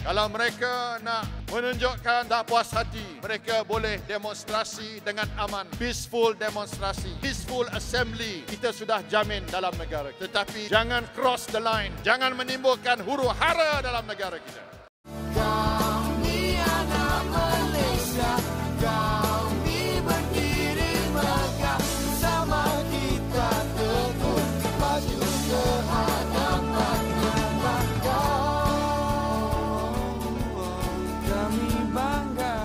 Kalau mereka nak menunjukkan tak puas hati, mereka boleh demonstrasi dengan aman. Peaceful demonstrasi, peaceful assembly, kita sudah jamin dalam negara. Tetapi jangan cross the line, jangan menimbulkan huru-hara dalam negara kita. Kami anak Malaysia, kami berdiri megah, bersama kita teguh maju ke hadapan neraka. Kami bangga.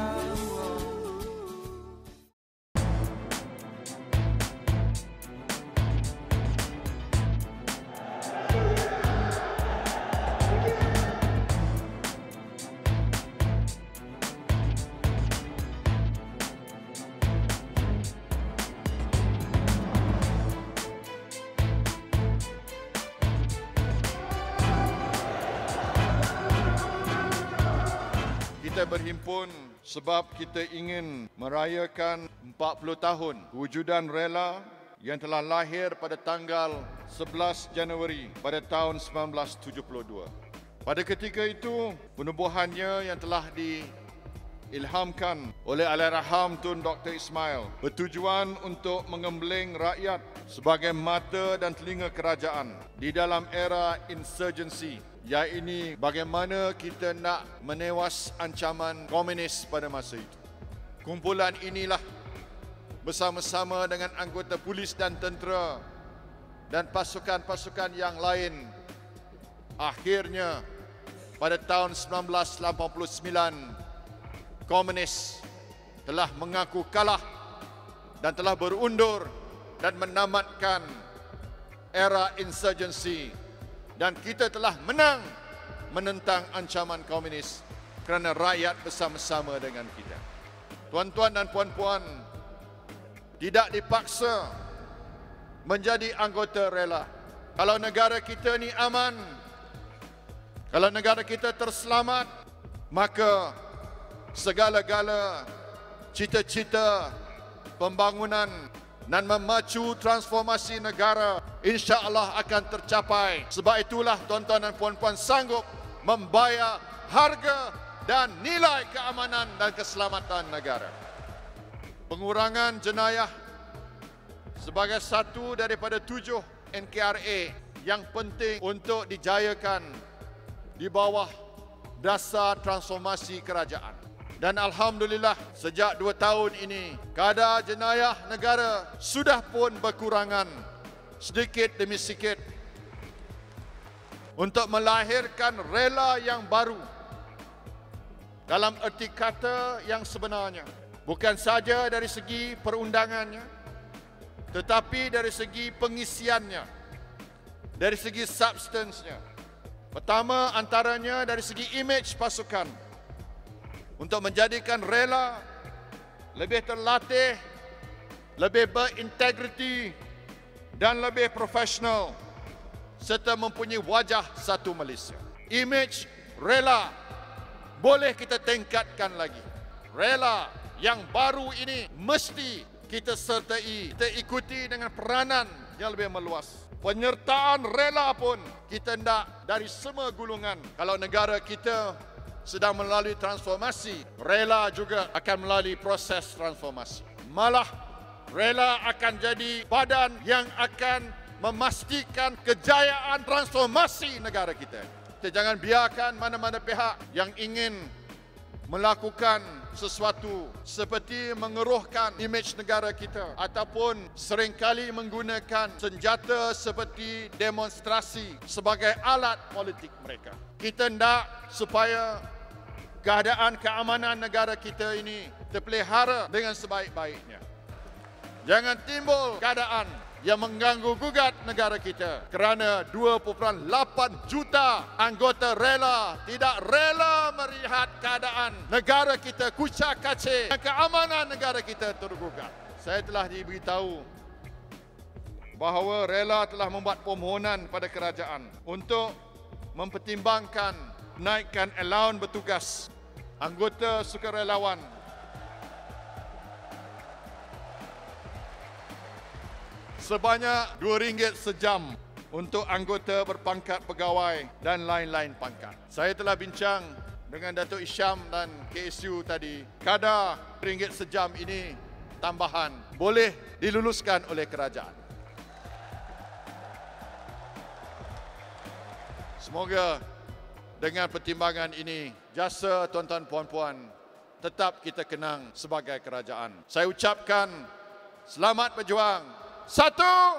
Kita berhimpun sebab kita ingin merayakan 40 tahun kewujudan Rela yang telah lahir pada tanggal 11 Januari pada tahun 1972. Pada ketika itu, penubuhannya yang telah diilhamkan oleh Allahyarham Tun Dr. Ismail bertujuan untuk mengembeling rakyat sebagai mata dan telinga kerajaan di dalam era insurgency, iaitu bagaimana kita nak menewas ancaman komunis pada masa itu. Kumpulan inilah bersama-sama dengan anggota polis dan tentera dan pasukan-pasukan yang lain akhirnya pada tahun 1989 komunis telah mengaku kalah dan telah berundur dan menamatkan era insurgency. Dan kita telah menang menentang ancaman komunis kerana rakyat bersama-sama dengan kita. Tuan-tuan dan puan-puan, tidak dipaksa menjadi anggota Rela. Kalau negara kita ni aman, kalau negara kita terselamat, maka segala-gala cita-cita pembangunan dan memacu transformasi negara insya-Allah akan tercapai. Sebab itulah tuan-tuan dan puan-puan sanggup membayar harga dan nilai keamanan dan keselamatan negara. Pengurangan jenayah sebagai satu daripada 7 NKRA yang penting untuk dijayakan di bawah dasar transformasi kerajaan. Dan alhamdulillah sejak 2 tahun ini kadar jenayah negara sudah pun berkurangan sedikit demi sedikit untuk melahirkan Rela yang baru dalam erti kata yang sebenarnya. Bukan saja dari segi perundangannya, tetapi dari segi pengisiannya, dari segi substansnya. Pertama antaranya dari segi image pasukan, untuk menjadikan Rela lebih terlatih, lebih berintegriti dan lebih profesional serta mempunyai wajah satu Malaysia. Image Rela boleh kita tingkatkan lagi. Rela yang baru ini mesti kita sertai, kita ikuti dengan peranan yang lebih meluas. Penyertaan Rela pun kita hendak dari semua gulungan. Kalau negara kita sedang melalui transformasi, Rela juga akan melalui proses transformasi. Malah Rela akan jadi badan yang akan memastikan kejayaan transformasi negara kita. Kita jangan biarkan mana-mana pihak yang ingin melakukan sesuatu seperti mengeruhkan imej negara kita ataupun seringkali menggunakan senjata seperti demonstrasi sebagai alat politik mereka. Kita hendak supaya keadaan keamanan negara kita ini terpelihara dengan sebaik-baiknya. Jangan timbul keadaan yang mengganggu gugat negara kita kerana 2.8 juta anggota Rela tidak rela melihat keadaan negara kita kucak-kacir dan keamanan negara kita tergugat. Saya telah diberitahu bahawa Rela telah membuat permohonan pada kerajaan untuk mempertimbangkan naikkan allowance bertugas anggota sukarelawan sebanyak RM2 sejam untuk anggota berpangkat pegawai dan lain-lain pangkat. Saya telah bincang dengan Datuk Isham dan KSU tadi, kadar RM1 sejam ini tambahan boleh diluluskan oleh kerajaan. Semoga dengan pertimbangan ini, jasa tuan-tuan puan-puan tetap kita kenang sebagai kerajaan. Saya ucapkan selamat berjuang. Satu.